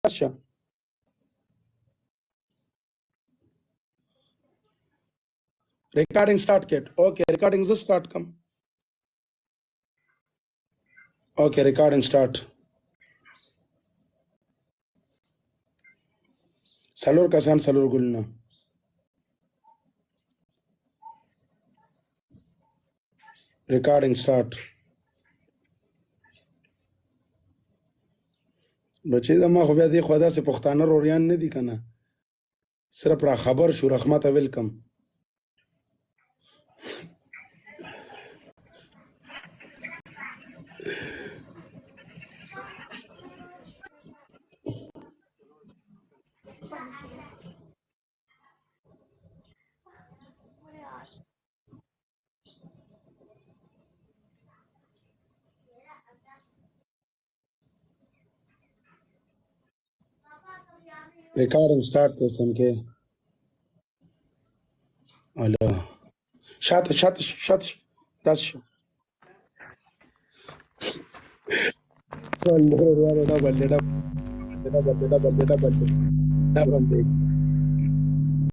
Sure. Recording start, Kate. Okay, recording is start. Come. Okay, recording start. Salur kasan salur gulna. Recording start. بچې زما خو بیا دې خو داسې پښتانه روریان نه دي که نه صرف را خبر شو رحمته ویلکم recording start ته سمکې الو شاته داسې شو ډبل